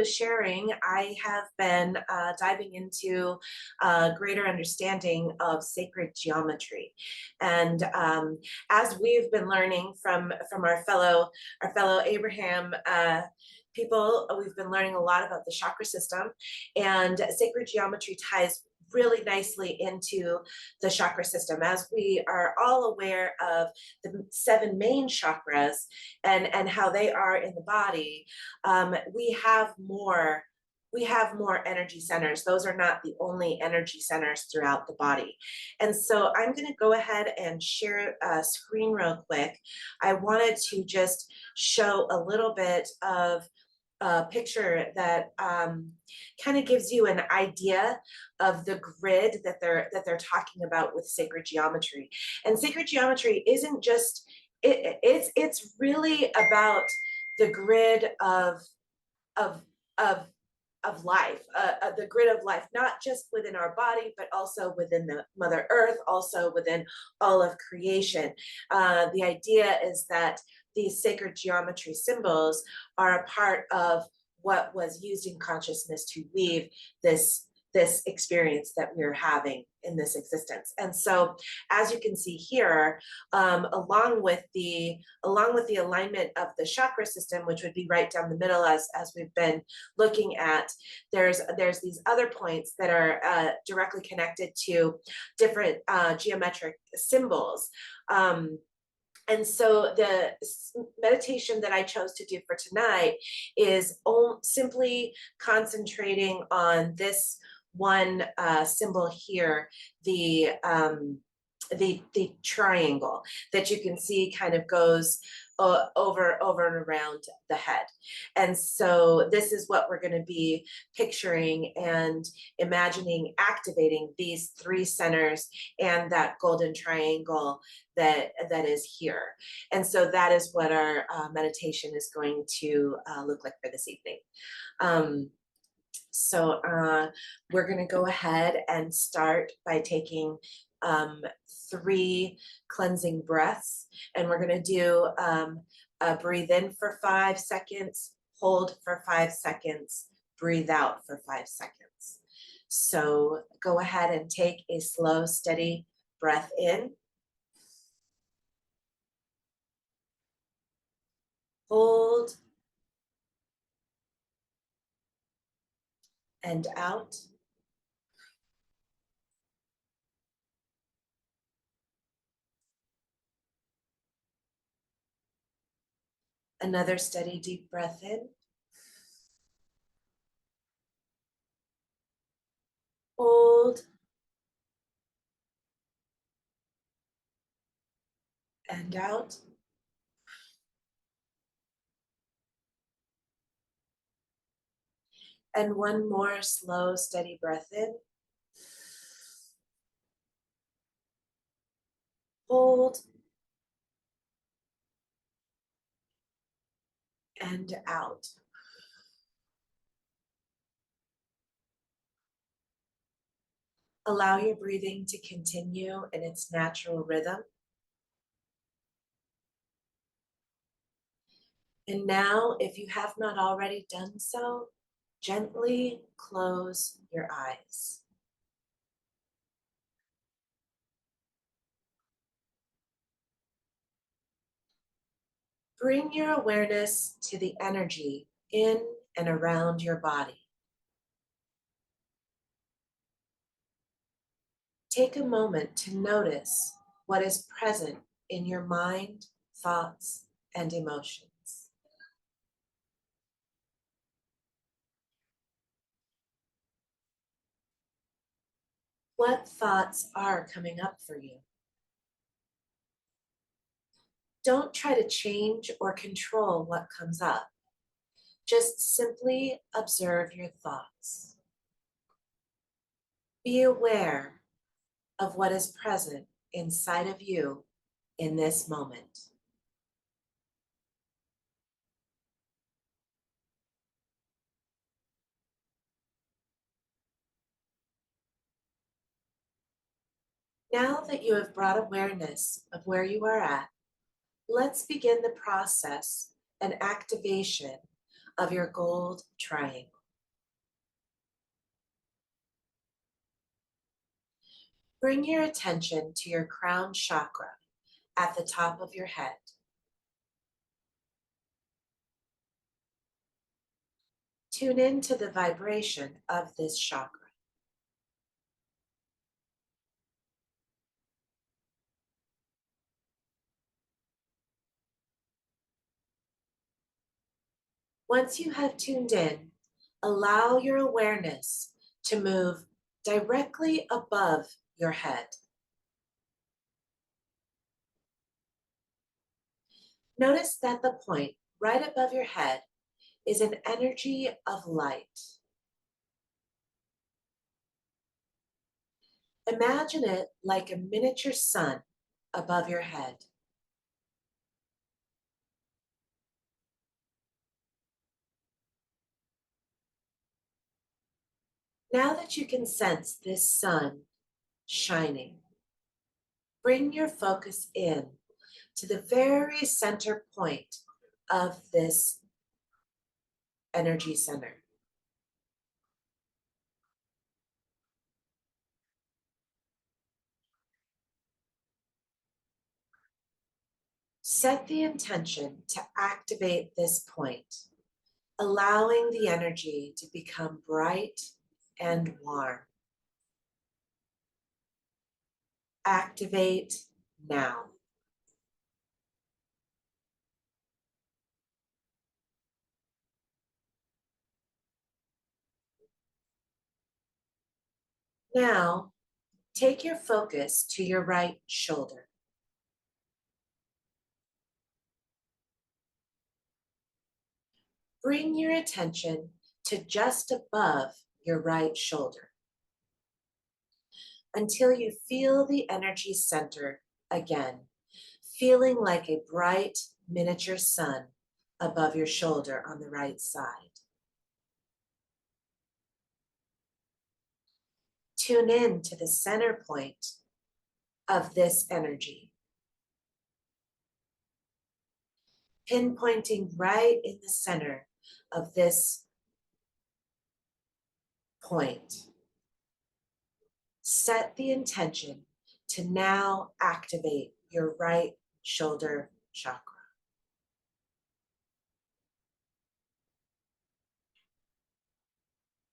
was sharing, I have been diving into greater understanding of sacred geometry, and as we've been learning from our fellow Abraham people, we've been learning a lot about the chakra system, and sacred geometry ties really nicely into the chakra system. As we are all aware of the 7 main chakras and how they are in the body, we have more energy centers. Those are not the only energy centers throughout the body. And so I'm going to go ahead and share a screen real quick. I wanted to just show a little bit of a picture that kind of gives you an idea of the grid that they're talking about with sacred geometry. And sacred geometry isn't just it's really about the grid of life, the grid of life, not just within our body, but also within the Mother Earth, also within all of creation. The idea is that these sacred geometry symbols are a part of what was used in consciousness to weave this experience that we're having in this existence. And so, as you can see here, along with the alignment of the chakra system, which would be right down the middle, as we've been looking at, there's these other points that are directly connected to different geometric symbols. And so the meditation that I chose to do for tonight is simply concentrating on this one symbol here, the triangle that you can see kind of goes over and around the head. And so this is what we're going to be picturing and imagining activating these 3 centers and that golden triangle that is here. And so that is what our meditation is going to look like for this evening. So we're going to go ahead and start by taking 3 cleansing breaths, and we're going to do a breathe in for 5 seconds, hold for 5 seconds, breathe out for 5 seconds. So go ahead and take a slow, steady breath in, hold, and out. Another steady, deep breath in. Hold. And out. And one more slow, steady breath in. Hold. And out. Allow your breathing to continue in its natural rhythm. And now, if you have not already done so, gently close your eyes. Bring your awareness to the energy in and around your body. Take a moment to notice what is present in your mind, thoughts, and emotions. What thoughts are coming up for you? Don't try to change or control what comes up. Just simply observe your thoughts. Be aware of what is present inside of you in this moment. Now that you have brought awareness of where you are at, let's begin the process and activation of your gold triangle. Bring your attention to your crown chakra at the top of your head. Tune in to the vibration of this chakra. Once you have tuned in, allow your awareness to move directly above your head. Notice that the point right above your head is an energy of light. Imagine it like a miniature sun above your head. Now that you can sense this sun shining, bring your focus in to the very center point of this energy center. Set the intention to activate this point, allowing the energy to become bright and warm. Activate now. Now, take your focus to your right shoulder. Bring your attention to just above your right shoulder until you feel the energy center again, feeling like a bright miniature sun above your shoulder on the right side. Tune in to the center point of this energy, pinpointing right in the center of this point. Set the intention to now activate your right shoulder chakra.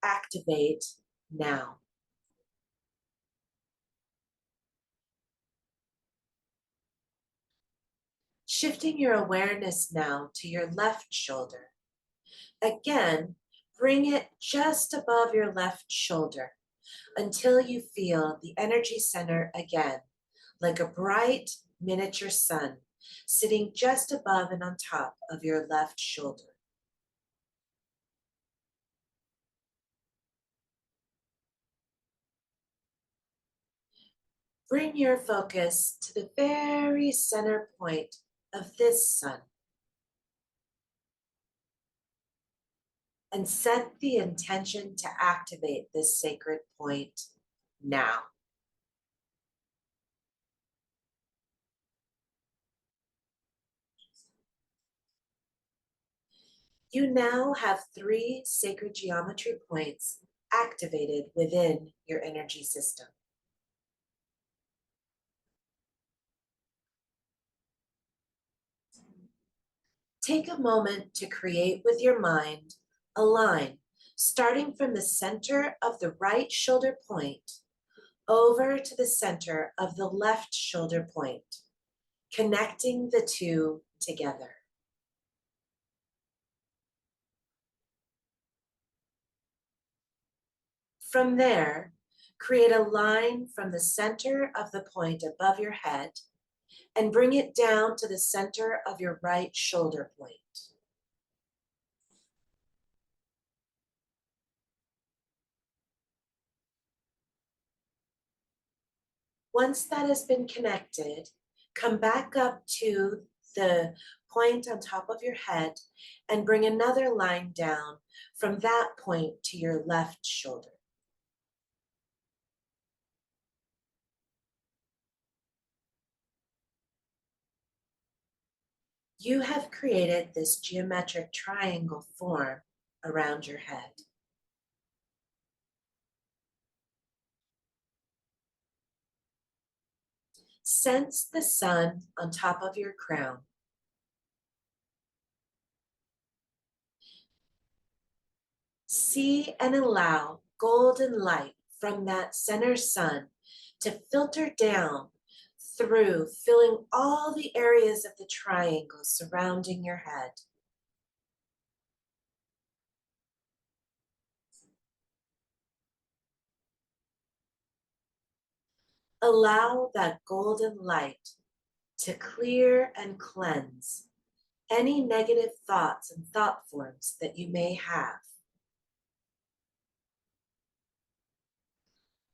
Activate now. Shifting your awareness now to your left shoulder. Again, bring it just above your left shoulder until you feel the energy center again, like a bright miniature sun sitting just above and on top of your left shoulder. Bring your focus to the very center point of this sun and set the intention to activate this sacred point now. You now have 3 sacred geometry points activated within your energy system. Take a moment to create with your mind a line starting from the center of the right shoulder point over to the center of the left shoulder point, connecting the two together. From there, create a line from the center of the point above your head and bring it down to the center of your right shoulder point. Once that has been connected, come back up to the point on top of your head and bring another line down from that point to your left shoulder. You have created this geometric triangle form around your head. Sense the sun on top of your crown. See and allow golden light from that center sun to filter down through, filling all the areas of the triangle surrounding your head. Allow that golden light to clear and cleanse any negative thoughts and thought forms that you may have.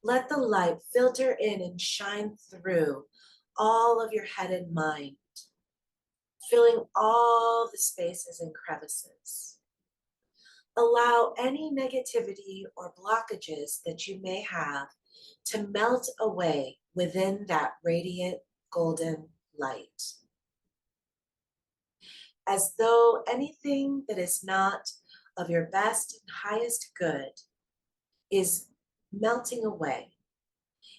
Let the light filter in and shine through all of your head and mind, filling all the spaces and crevices. Allow any negativity or blockages that you may have to melt away within that radiant golden light. As though anything that is not of your best and highest good is melting away,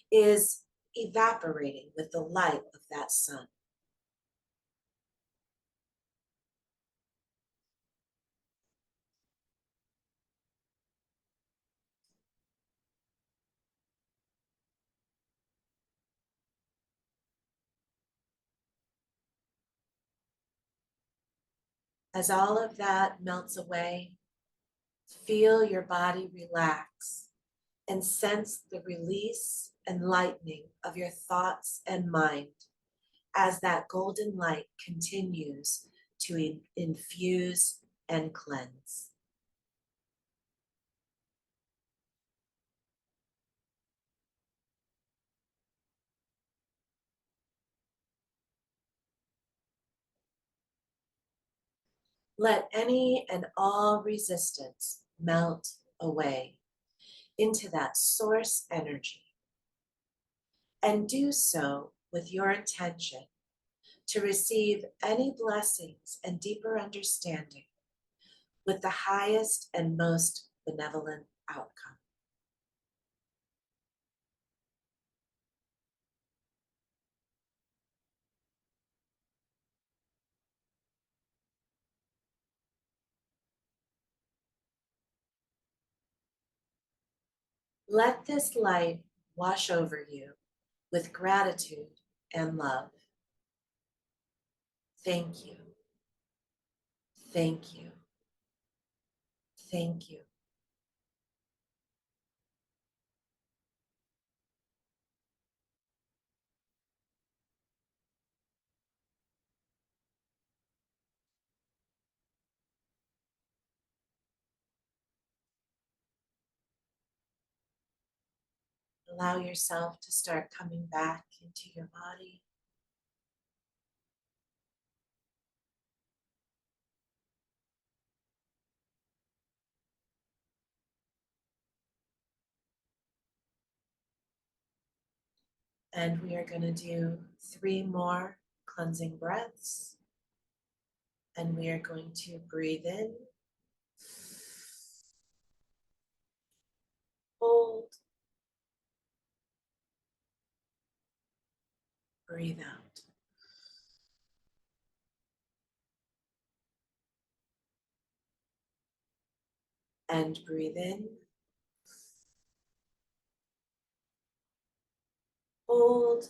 is evaporating with the light of that sun. As all of that melts away, feel your body relax and sense the release and lightening of your thoughts and mind as that golden light continues to infuse and cleanse. Let any and all resistance melt away into that source energy, and do so with your intention to receive any blessings and deeper understanding with the highest and most benevolent outcome. Let this light wash over you with gratitude and love. Thank you. Thank you. Thank you. Allow yourself to start coming back into your body. And we are going to do 3 more cleansing breaths. And we are going to breathe in, hold, breathe out. And breathe in, hold,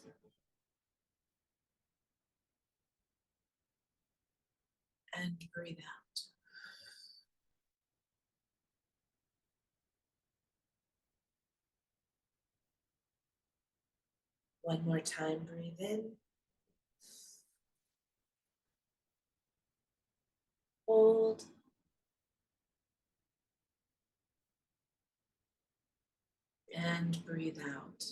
and breathe out. One more time, breathe in, hold, and breathe out.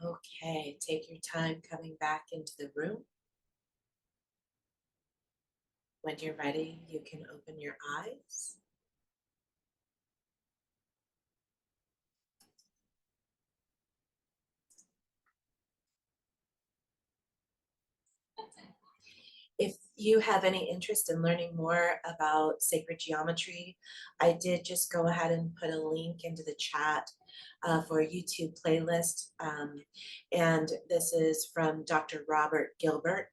Okay, take your time coming back into the room. When you're ready, you can open your eyes. If you have any interest in learning more about sacred geometry, I did just go ahead and put a link into the chat for a YouTube playlist. And this is from Dr. Robert Gilbert.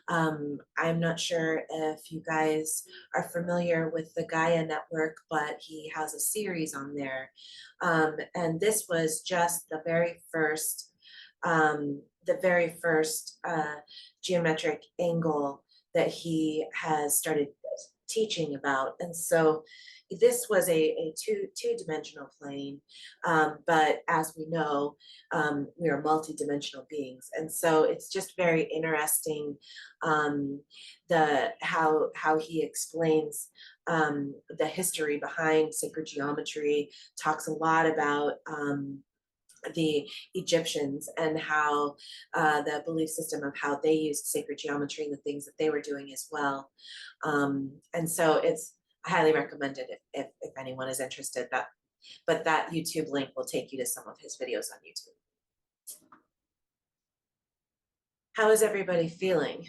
I'm not sure if you guys are familiar with the Gaia Network, but he has a series on there. And this was just the very first geometric angle that he has started teaching about. And so this was a two-dimensional plane, but as we know, we are multi-dimensional beings. And so it's just very interesting how he explains the history behind sacred geometry, talks a lot about the Egyptians and how the belief system of how they used sacred geometry and the things that they were doing as well. And so I highly recommend it if anyone is interested. But that YouTube link will take you to some of his videos on YouTube. How is everybody feeling?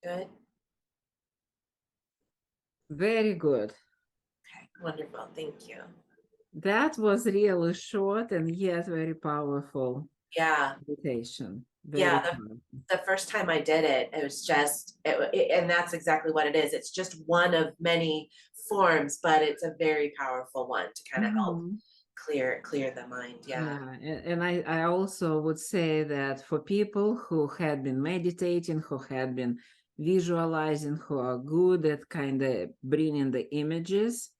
Good? Very good. Okay, wonderful, thank you. That was really short and yet very powerful Yeah. meditation. Yeah, Very powerful. the first time I did it, it was just, and that's exactly what it is. It's just one of many forms, but it's a very powerful one to kind of help clear the mind. Yeah. And I also would say that for people who had been meditating, who had been visualizing, who are good at kind of bringing the images,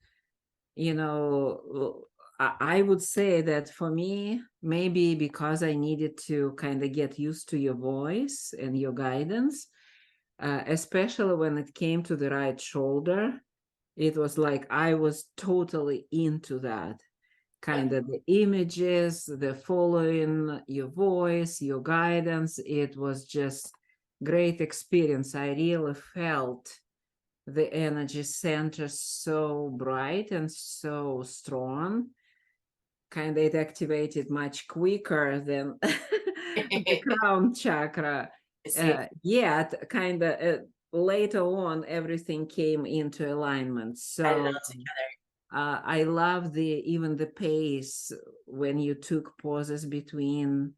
you know, I would say that for me, maybe because I needed to kind of get used to your voice and your guidance, especially when it came to the right shoulder, it was like I was totally into that kind of the images, the following your voice, your guidance. It was just great experience. I really felt the energy center so bright and so strong. Kind of it activated much quicker than the crown chakra. Yet kind of later on everything came into alignment. So I love even the pace when you took pauses between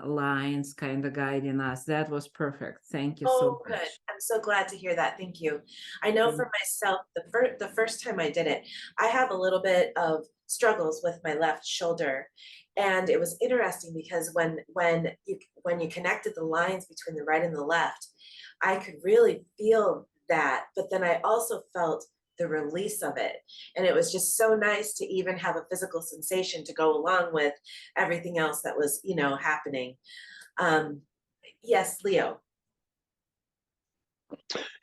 lines, kind of guiding us. That was perfect. Thank you so Good. much. I'm so glad to hear that. Thank you. I know for myself, the first time I did it, I have a little bit of struggles with my left shoulder. And it was interesting because when you connected the lines between the right and the left, I could really feel that. But then I also felt the release of it. And it was just so nice to even have a physical sensation to go along with everything else that was, happening. Yes, Leo.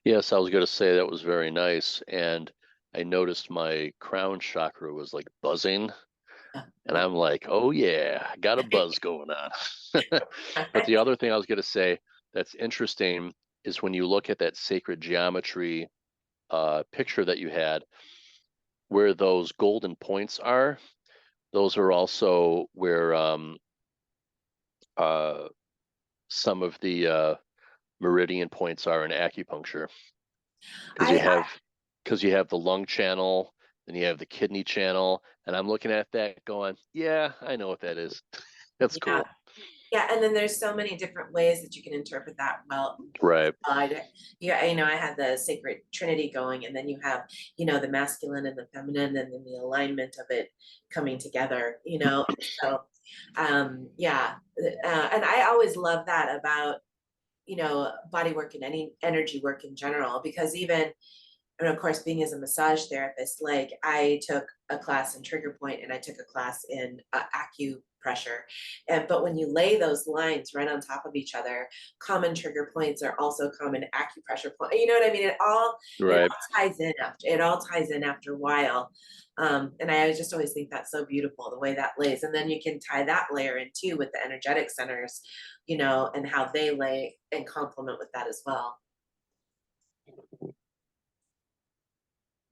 Yes, I was going to say that was very nice. And I noticed my crown chakra was like buzzing. And I'm like, oh, yeah, I got a buzz going on. But the other thing I was going to say that's interesting is when you look at that sacred geometry picture that you had, where those golden points are, those are also where some of the meridian points are in acupuncture. Because you have the lung channel, then you have the kidney channel, and I'm looking at that going, yeah, I know what that is. That's cool. Yeah, and then there's so many different ways that you can interpret that. Well, right. I had the sacred trinity going, and then you have, the masculine and the feminine, and then the alignment of it coming together, So, yeah, and I always love that about, body work and any energy work in general, because even and of course, being as a massage therapist, like I took a class in trigger point and I took a class in acupressure. And but when you lay those lines right on top of each other, common trigger points are also common acupressure points. You know what I mean? It Right. all ties in after a while. And I just always think that's so beautiful the way that lays. And then you can tie that layer in too with the energetic centers, you know, and how they lay and complement with that as well.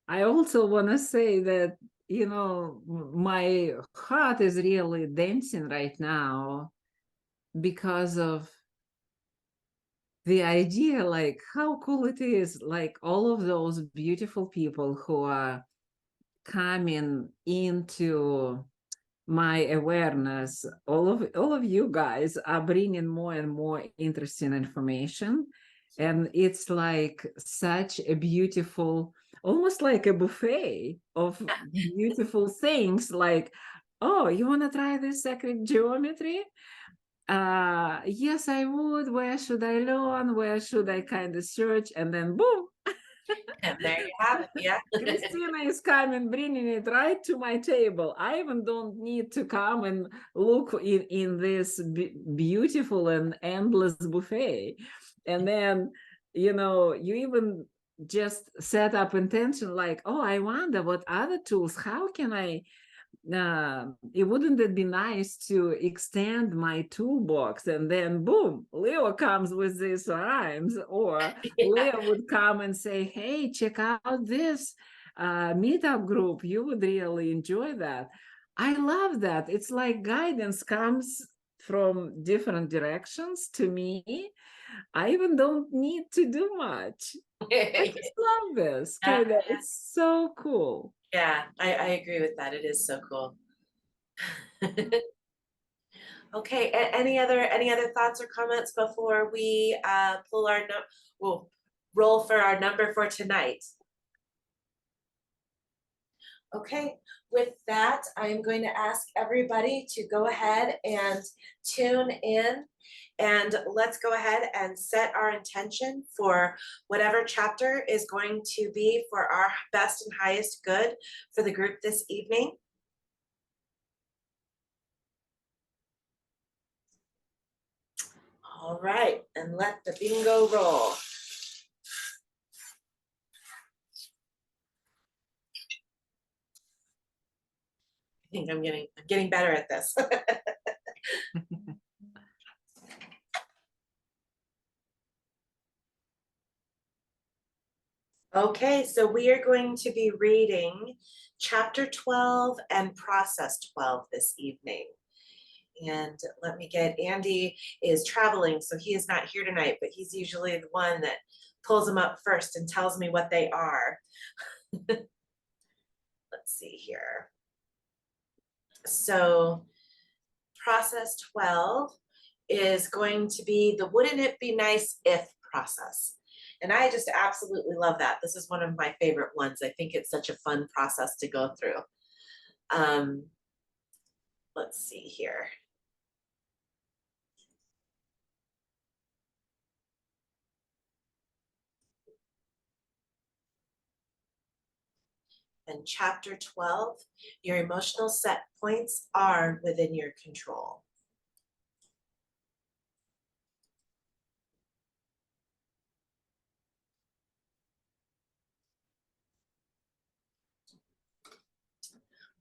I also want to say that, you know, my heart is really dancing right now because of the idea, like how cool it is, like all of those beautiful people who are coming into my awareness. All of you guys are bringing more and more interesting information, and it's like such a beautiful, almost like a buffet of beautiful things. Like, oh, you want to try this sacred geometry? Yes, I would. Where should I learn? Where should I kind of search? And then boom, And there you have it. Yeah. Christina is coming, bringing it right to my table. I even don't need to come and look in this beautiful and endless buffet. And then, you know, you even just set up intention like, oh, I wonder what other tools, how can I wouldn't it be nice to extend my toolbox? And then boom, Leo comes with these rhymes, or Yeah. Leo would come and say, hey, check out this meetup group, you would really enjoy that. I love that. It's like guidance comes from different directions to me. I even don't need to do much. I just love this kind of, it's so cool. Yeah, I agree with that. It is so cool. Okay, any other thoughts or comments before we pull our we'll roll for our number for tonight? Okay, with that, I'm going to ask everybody to go ahead and tune in, and let's go ahead and set our intention for whatever chapter is going to be for our best and highest good for the group this evening. All right, and let the bingo roll. I think I'm getting better at this. Okay, so we are going to be reading chapter 12 and process 12 this evening. And let me get, Andy is traveling, so he is not here tonight, but he's usually the one that pulls them up first and tells me what they are. Let's see here. So process 12 is going to be the wouldn't it be nice if process. And I just absolutely love that. This is one of my favorite ones. I think it's such a fun process to go through. Let's see here. And chapter 12, your emotional set points are within your control.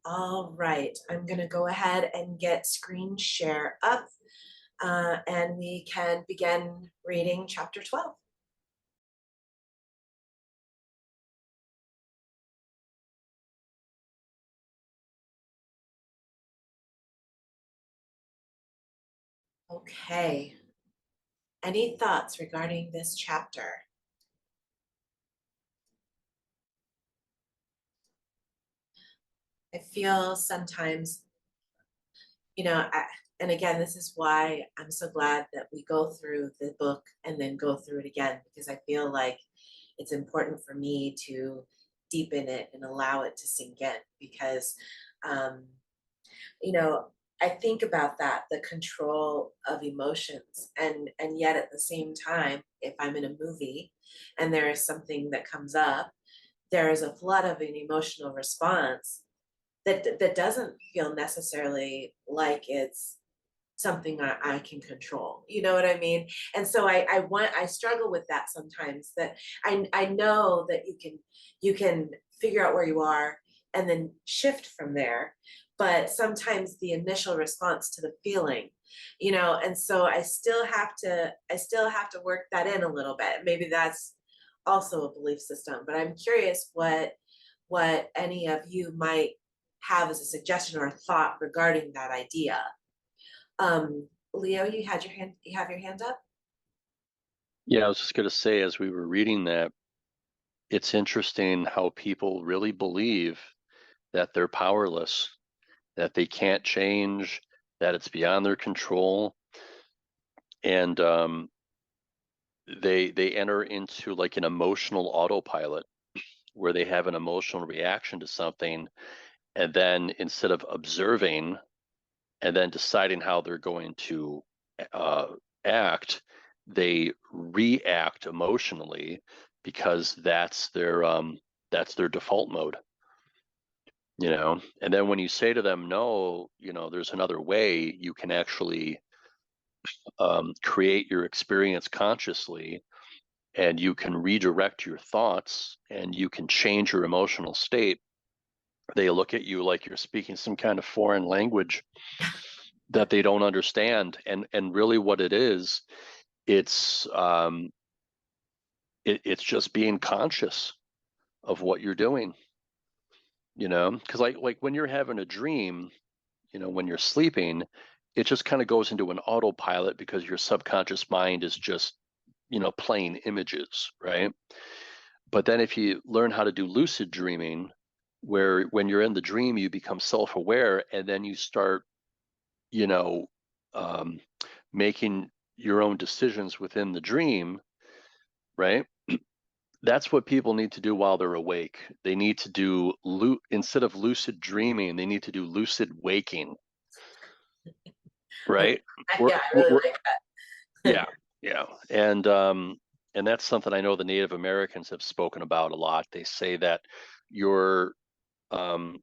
All right, I'm gonna go ahead and get screen share up and we can begin reading chapter 12. Okay, any thoughts regarding this chapter? I feel sometimes, you know, and again, this is why I'm so glad that we go through the book and then go through it again, because I feel like it's important for me to deepen it and allow it to sink in, because, um, you know, I think about that, the control of emotions, and yet at the same time, if I'm in a movie and there is something that comes up, there is a flood of an emotional response that doesn't feel necessarily like it's something I can control. You know what I mean? And so I struggle with that sometimes, that I know that you can figure out where you are and then shift from there. But sometimes the initial response to the feeling, and so I still have to work that in a little bit. Maybe that's also a belief system, but I'm curious what any of you might have as a suggestion or a thought regarding that idea. Leo, you have your hand up? Yeah, I was just going to say, as we were reading that, it's interesting how people really believe that they're powerless, that they can't change, that it's beyond their control. And they enter into like an emotional autopilot where they have an emotional reaction to something, and then instead of observing and then deciding how they're going to act, they react emotionally because that's their default mode. And then when you say to them, no, there's another way, you can actually create your experience consciously, and you can redirect your thoughts, and you can change your emotional state. They look at you like you're speaking some kind of foreign language that they don't understand. And really what it is, it's it's just being conscious of what you're doing, because like when you're having a dream, when you're sleeping, it just kind of goes into an autopilot because your subconscious mind is just playing images, right? But then if you learn how to do lucid dreaming, where when you're in the dream you become self-aware, and then you start you know um, making your own decisions within the dream, right? That's what people need to do while they're awake. They need to do instead of lucid dreaming, they need to do lucid waking, right? Yeah, I really like that. Yeah, yeah. And that's something I know the Native Americans have spoken about a lot. They say that your um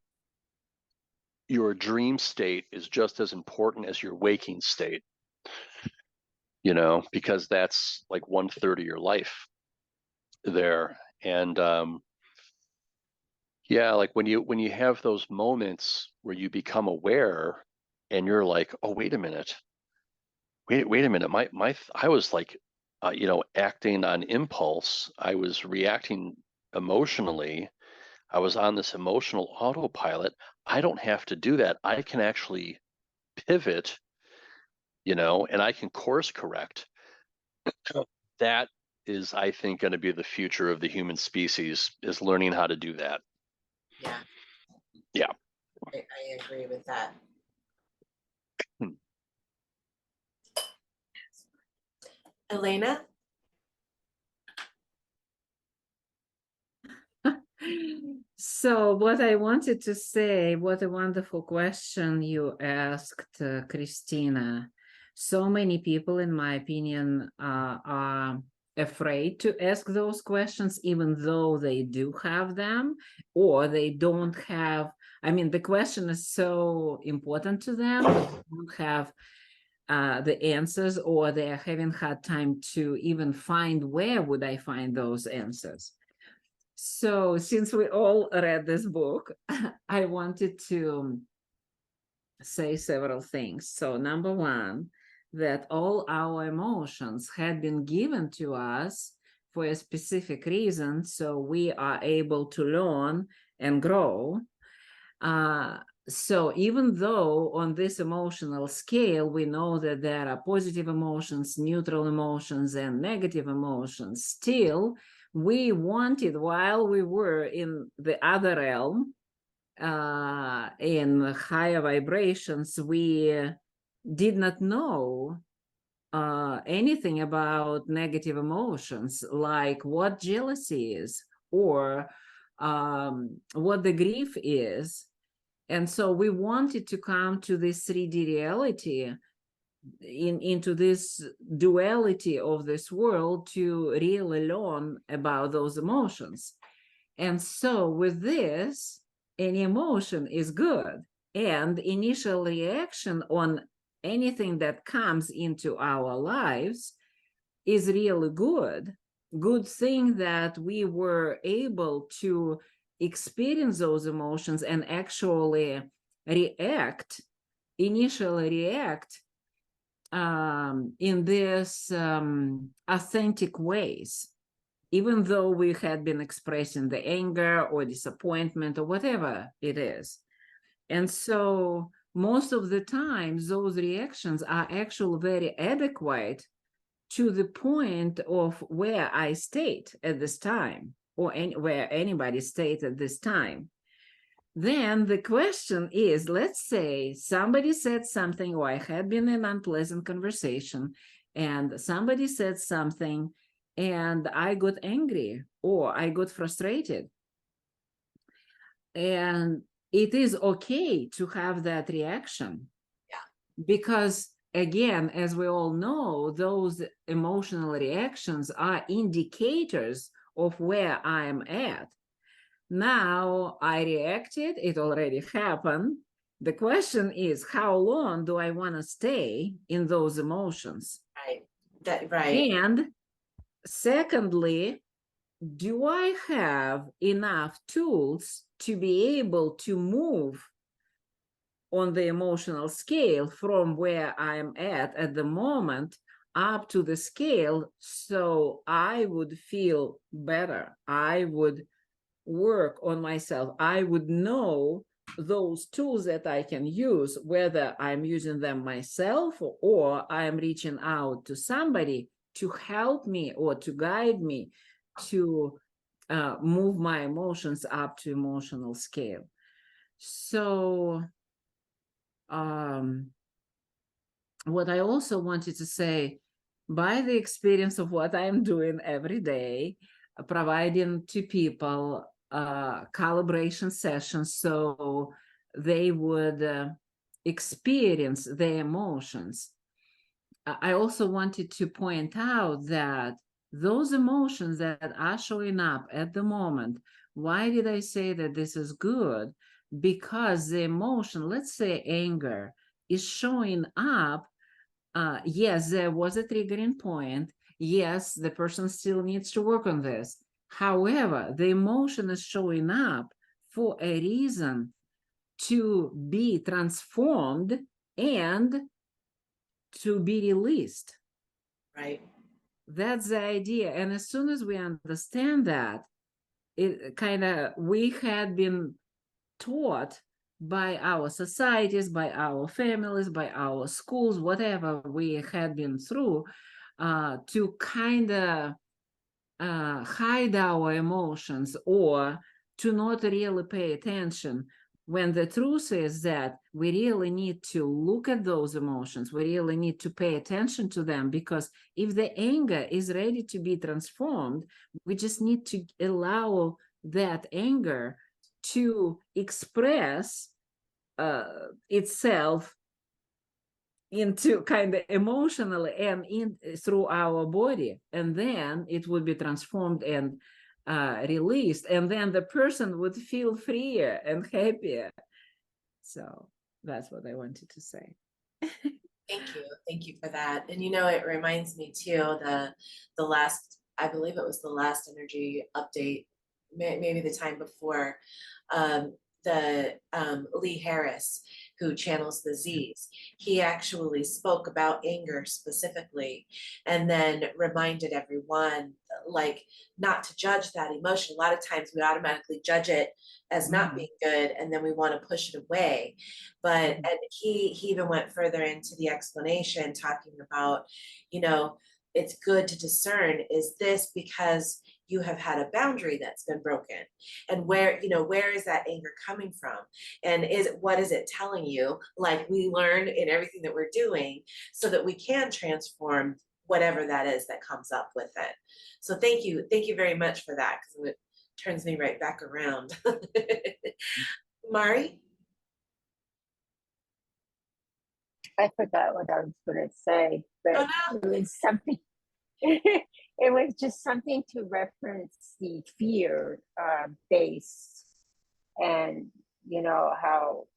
your dream state is just as important as your waking state, because that's like 1/3 of your life there. And yeah, like when you have those moments where you become aware and you're like, oh, wait a minute, wait a minute, I was like acting on impulse. I was reacting emotionally. I was on this emotional autopilot. I don't have to do that. I can actually pivot, and I can course correct. That is, I think, going to be the future of the human species, is learning how to do that. Yeah, Yeah. I agree with that. Elena? So what I wanted to say, what a wonderful question you asked, Christina. So many people, in my opinion, are afraid to ask those questions, even though they do have them, or they don't have. I mean, the question is so important to them, but they don't have the answers, or they haven't had time to even find where would I find those answers. So since we all read this book, I wanted to say several things. So number one, that all our emotions had been given to us for a specific reason, so we are able to learn and grow. So even though on this emotional scale, we know that there are positive emotions, neutral emotions, and negative emotions, still, we wanted, while we were in the other realm, in higher vibrations, we did not know anything about negative emotions, like what jealousy is, or what the grief is. And so we wanted to come to this 3D reality, into this duality of this world, to really learn about those emotions. And so with this, any emotion is good. And initial reaction on anything that comes into our lives is really good. Good thing that we were able to experience those emotions and actually react, initially react in this authentic ways, even though we had been expressing the anger or disappointment or whatever it is. And so most of the time, those reactions are actually very adequate to the point of where I state at this time, or where anybody stays at this time. Then the question is, let's say somebody said something, or I had been in an unpleasant conversation, and somebody said something, and I got angry, or I got frustrated. And it is okay to have that reaction. Yeah. Because again, as we all know, those emotional reactions are indicators of where I'm at. Now I reacted, it already happened. The question is, how long do I want to stay in those emotions? Right. Right. And secondly, do I have enough tools to be able to move on the emotional scale from where I'm at the moment up to the scale, so I would feel better. I would work on myself. I would know those tools that I can use, whether I'm using them myself or I'm reaching out to somebody to help me or to guide me to move my emotions up to emotional scale. So what I also wanted to say, by the experience of what I'm doing every day, providing to people calibration sessions so they would experience their emotions. I also wanted to point out that those emotions that are showing up at the moment, why did I say that this is good? Because the emotion, let's say anger, is showing up. Yes, there was a triggering point. Yes, the person still needs to work on this. However, the emotion is showing up for a reason, to be transformed and to be released. Right. That's the idea. And as soon as we understand that, it kind of, we had been taught by our societies, by our families, by our schools, whatever we had been through, to kind of hide our emotions or to not really pay attention, when the truth is that we really need to look at those emotions. We really need to pay attention to them, because if the anger is ready to be transformed, we just need to allow that anger to express itself into kind of emotionally and in through our body, and then it would be transformed and released, and then the person would feel freer and happier. So that's what I wanted to say. Thank you for that. And you know, it reminds me too, the last, I believe it was the last energy update, maybe the time before, the Lee Harris, who channels the Z's, he actually spoke about anger specifically, and then reminded everyone, like, not to judge that emotion. A lot of times we automatically judge it as not being good, and then we want to push it away. But and he even went further into the explanation, talking about, you know, it's good to discern, is this because you have had a boundary that's been broken, and where, you know, where is that anger coming from, and what is it telling you, like we learn in everything that we're doing, so that we can transform whatever that is that comes up with it. So thank you very much for that, because it turns me right back around. Mari? I forgot what I was going to say, but Oh no. it was something. it was just something to reference the fear base, and you know how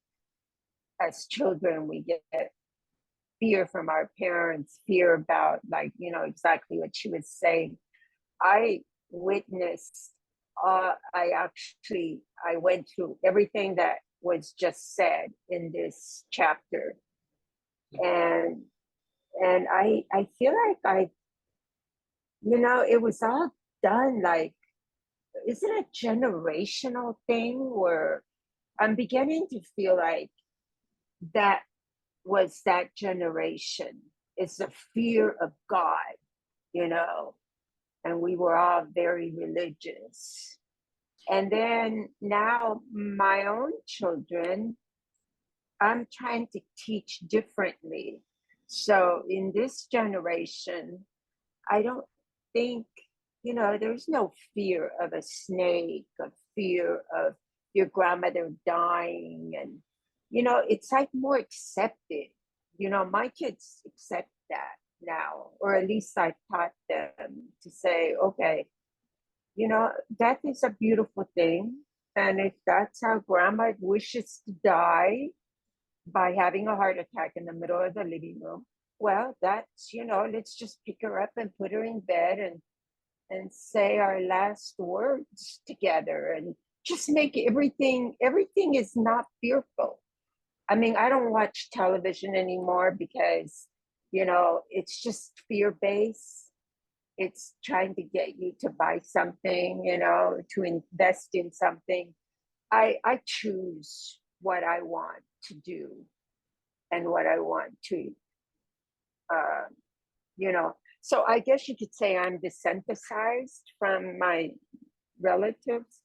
as children we get fear from our parents, fear about, like, you know, exactly what she was saying. I witnessed, I went through everything that was just said in this chapter. And I feel like you know, it was all done like, is it a generational thing where I'm beginning to feel like that was that generation. It's the fear of God, you know, and we were all very religious. And then now my own children, I'm trying to teach differently. So in this generation, I don't think, you know, there's no fear of a snake, of fear of your grandmother dying. And, you know, it's like more accepted. You know, my kids accept that now, or at least I taught them to say, okay, you know, death is a beautiful thing. And if that's how grandma wishes to die by having a heart attack in the middle of the living room, well, that's, you know, let's just pick her up and put her in bed and say our last words together and just make everything is not fearful. I mean, I don't watch television anymore because, you know, it's just fear based. It's trying to get you to buy something, you know, to invest in something. I choose what I want to do and what I want to, uh, you know. So I guess you could say I'm desensitized from my relatives.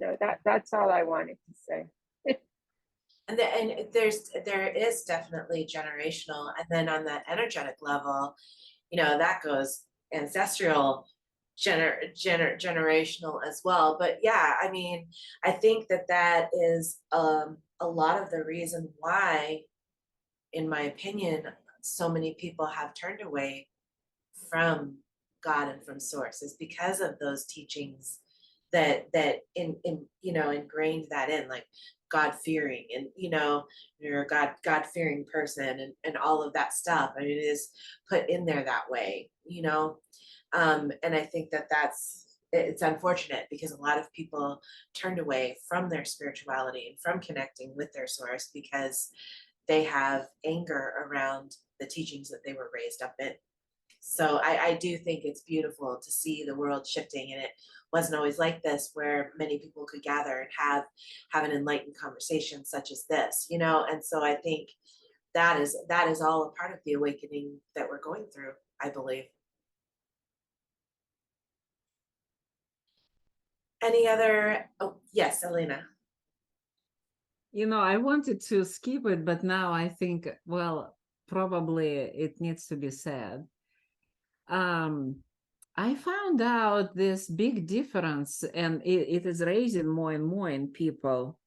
So that's all I wanted to say. And there is definitely generational, and then on that energetic level, you know, that goes ancestral, generational as well. But yeah, I mean, I think that that is a lot of the reason why, in my opinion, so many people have turned away from God and from source, is because of those teachings that in you know, ingrained that in, like God fearing, and you know, you're a God fearing person, and all of that stuff. I mean, it is put in there that way, you know. And I think that it's unfortunate because a lot of people turned away from their spirituality and from connecting with their source because they have anger around the teachings that they were raised up in. So I do think it's beautiful to see the world shifting, and it wasn't always like this, where many people could gather and have an enlightened conversation such as this, you know. And so I think that is all a part of the awakening that we're going through, I believe. Any other? Oh, yes, Elena. You know, I wanted to skip it, but now I think, well, probably it needs to be said. I found out this big difference, and it is raising more and more in people.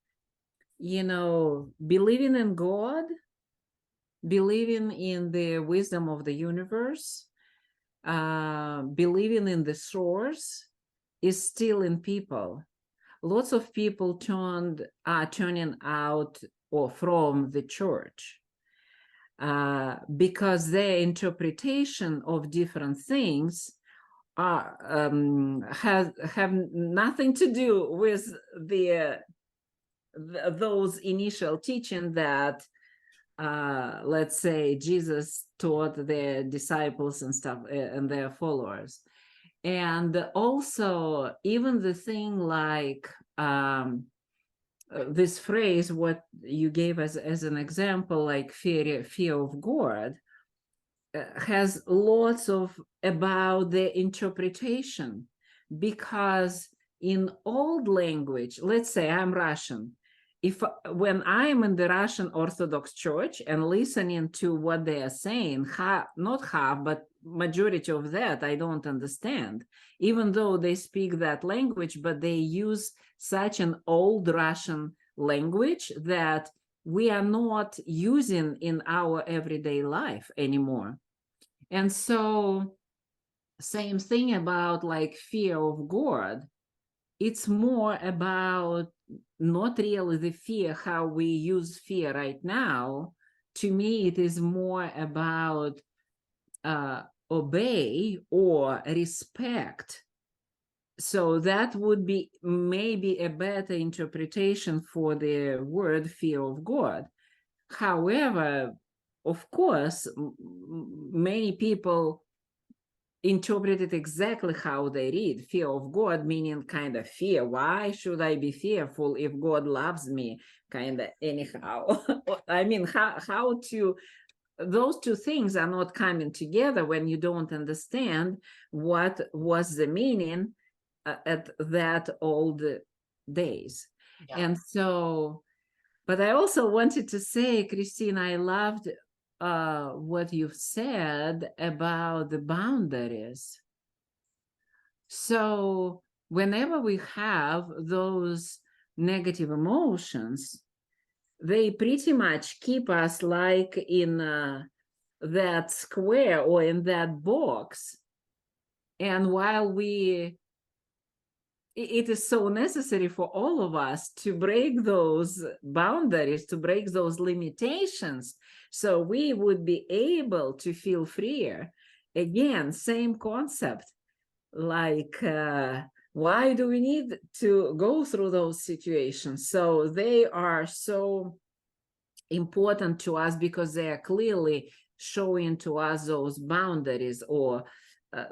You know, believing in God, believing in the wisdom of the universe, believing in the source is still in people. Lots of people are turning out or from the church because their interpretation of different things have nothing to do with those initial teaching that let's say Jesus taught their disciples and stuff and their followers. And also even the thing like this phrase, what you gave us as an example, like fear of God, has lots of about the interpretation, because in old language, let's say I'm Russian, if when I'm in the Russian Orthodox Church and listening to what they are saying, not half, but majority of that I don't understand, even though they speak that language, but they use such an old Russian language that we are not using in our everyday life anymore. And so same thing about like fear of God. It's more about not really the fear, how we use fear right now. To me, it is more about obey or respect. So that would be maybe a better interpretation for the word fear of God. However, of course, many people interpret it exactly how they read. Fear of God, meaning kind of fear. Why should I be fearful if God loves me? Kind of anyhow. I mean, how to, those two things are not coming together when you don't understand what was the meaning at that old days. Yeah. And so, but I also wanted to say, Christine, I loved what you've said about the boundaries. So whenever we have those negative emotions, they pretty much keep us like in that square or in that box. And while it is so necessary for all of us to break those boundaries, to break those limitations, so we would be able to feel freer. Again, same concept, like why do we need to go through those situations? So they are so important to us because they are clearly showing to us those boundaries, or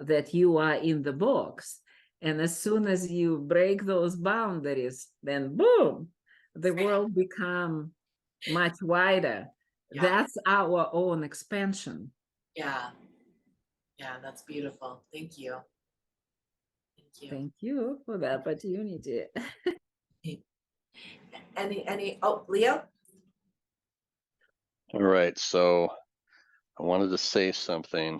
that you are in the box. And as soon as you break those boundaries, then boom, the world become much wider. Yeah. That's our own expansion. Yeah. Yeah, that's beautiful. Thank you. Thank you. Thank you for the opportunity. Oh, Leo? All right, so I wanted to say something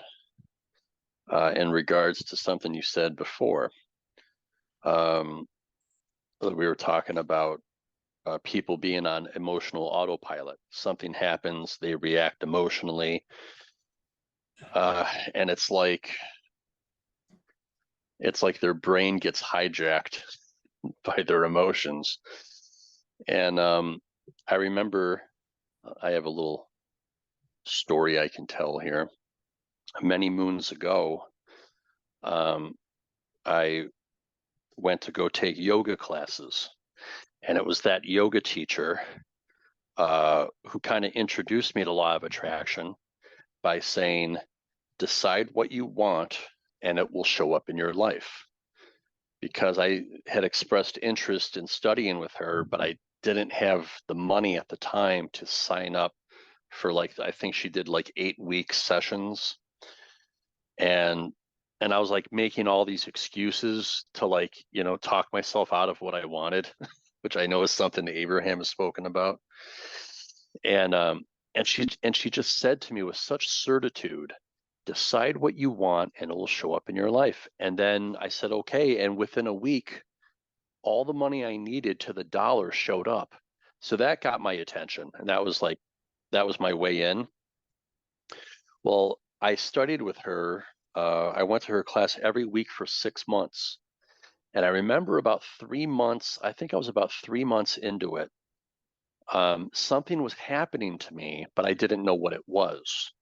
in regards to something you said before. We were talking about people being on emotional autopilot. Something happens, they react emotionally, and it's like their brain gets hijacked by their emotions. And I remember I have a little story I can tell here. Many moons ago, I went to go take yoga classes, and it was that yoga teacher who kind of introduced me to law of attraction by saying, decide what you want and it will show up in your life. Because I had expressed interest in studying with her, but I didn't have the money at the time to sign up for, like, I think she did like 8-week sessions. And I was like making all these excuses to, like, talk myself out of what I wanted, which I know is something that Abraham has spoken about. And she just said to me with such certitude, decide what you want and it will show up in your life. And then I said, okay. And within a week, all the money I needed to the dollar showed up. So that got my attention. And that was my way in. Well, I studied with her. I went to her class every week for 6 months. And I remember about 3 months, I think I was about 3 months into it. Something was happening to me, but I didn't know what it was.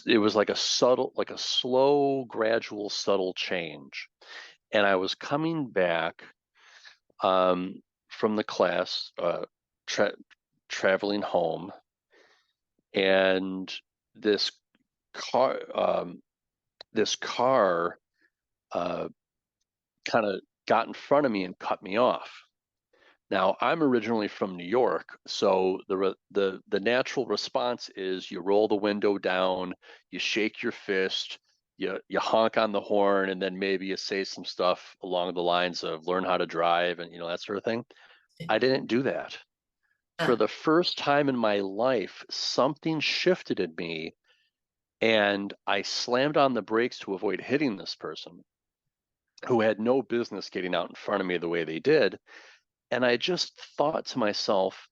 It was like a slow, gradual, subtle change. And I was coming back from the class, traveling home, and this car kind of got in front of me and cut me off. Now, I'm originally from New York, so the natural response is you roll the window down, you shake your fist, you honk on the horn, and then maybe you say some stuff along the lines of learn how to drive and that sort of thing. I didn't do that. For the first time in my life, something shifted in me, and I slammed on the brakes to avoid hitting this person who had no business getting out in front of me the way they did. And I just thought to myself,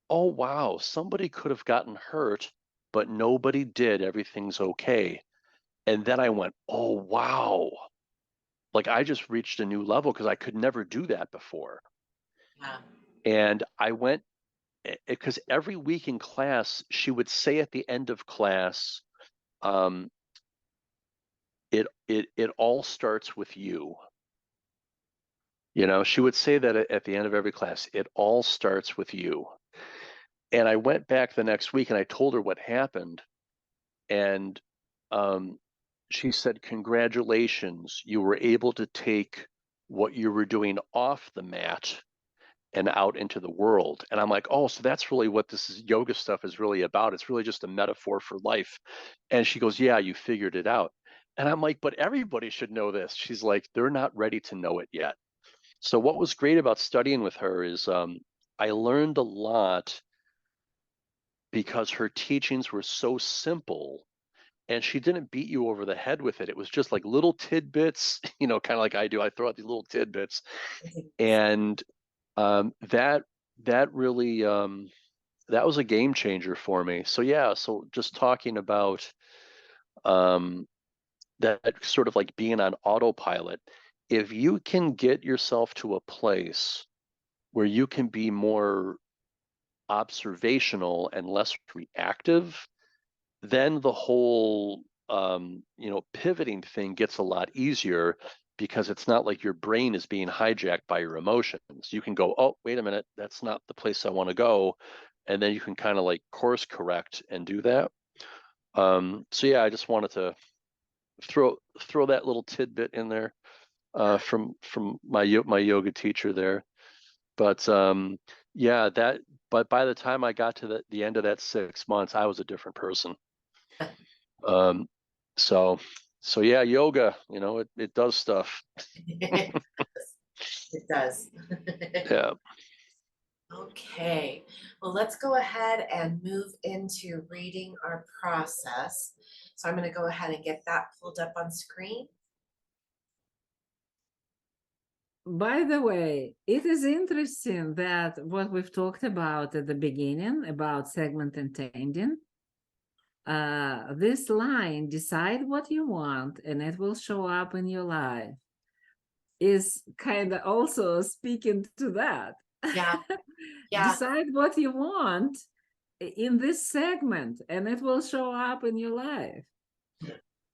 oh, wow, somebody could have gotten hurt, but nobody did. Everything's okay. And then I went, oh, wow. Like I just reached a new level because I could never do that before. Yeah. And I went, because every week in class, she would say at the end of class, it all starts with you. You know, she would say that at the end of every class, it all starts with you. And I went back the next week and I told her what happened. And she said, congratulations, you were able to take what you were doing off the mat and out into the world. And I'm like, oh, so that's really what this yoga stuff is really about. It's really just a metaphor for life. And she goes, yeah, you figured it out. And I'm like, but everybody should know this. She's like, they're not ready to know it yet. So what was great about studying with her is I learned a lot because her teachings were so simple and she didn't beat you over the head with it. It was just like little tidbits, you know, kind of like I do. I throw out these little tidbits, and that really that was a game changer for me. So yeah, so just talking about that sort of like being on autopilot. If you can get yourself to a place where you can be more observational and less reactive, then the whole pivoting thing gets a lot easier because it's not like your brain is being hijacked by your emotions. You can go, oh, wait a minute, that's not the place I want to go, and then you can kind of like course correct and do that. So yeah, I just wanted to throw that little tidbit in there from my yoga teacher there. But yeah, but by the time I got to the end of that 6 months, I was a different person. Um, so yeah, yoga, you know, it does stuff. It does. Yeah. Okay, well, let's go ahead and move into reading our process. So I'm going to go ahead and get that pulled up on screen. By the way, it is interesting that what we've talked about at the beginning about segment intending, this line, decide what you want and it will show up in your life, is kind of also speaking to that. Yeah, yeah. Decide what you want in this segment and it will show up in your life.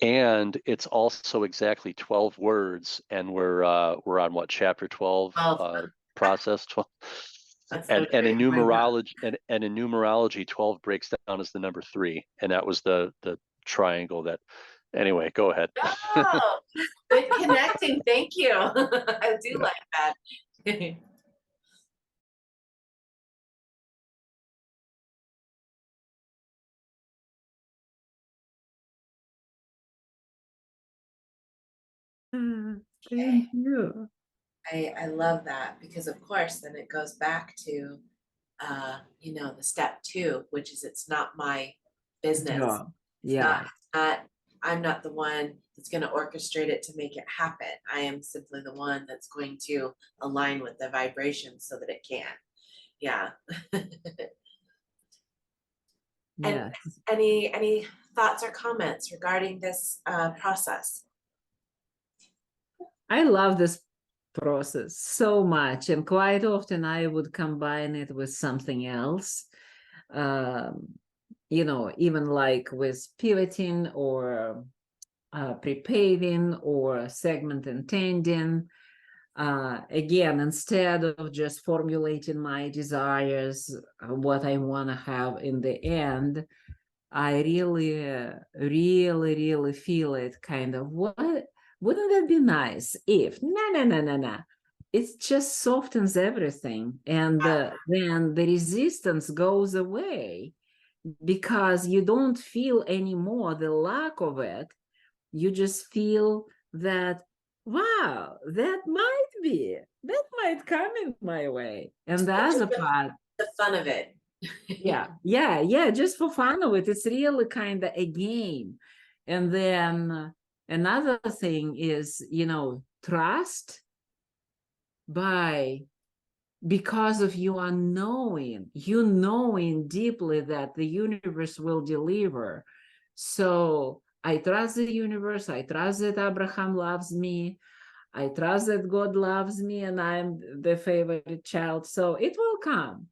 And it's also exactly 12 words, and we're on what, chapter 12, process 12. That's And so in great. numerology, and in numerology, 12 breaks down as the number 3, and that was the triangle that. Anyway, go ahead. Oh, good connecting. Thank you. I do like that. Thank you. I love that because of course then it goes back to the step 2, which is it's not my business. Yeah. It's not I'm not the one that's going to orchestrate it to make it happen. I am simply the one that's going to align with the vibration so that it can. Yeah. And Yes. any thoughts or comments regarding this process? I love this process so much, and quite often I would combine it with something else. Even like with pivoting or pre-paving or segment intending. Again, instead of just formulating my desires, what I want to have in the end, I really feel it kind of, wouldn't that be nice if, no. It just softens everything. And then the resistance goes away because you don't feel anymore the lack of it. You just feel that, wow, that might come in my way. And that's a part. The fun of it. Yeah, just for fun of it. It's really kind of a game. And then another thing is, trust because of you knowing deeply that the universe will deliver. So I trust the universe. I trust that Abraham loves me. I trust that God loves me and I'm the favorite child. So it will come.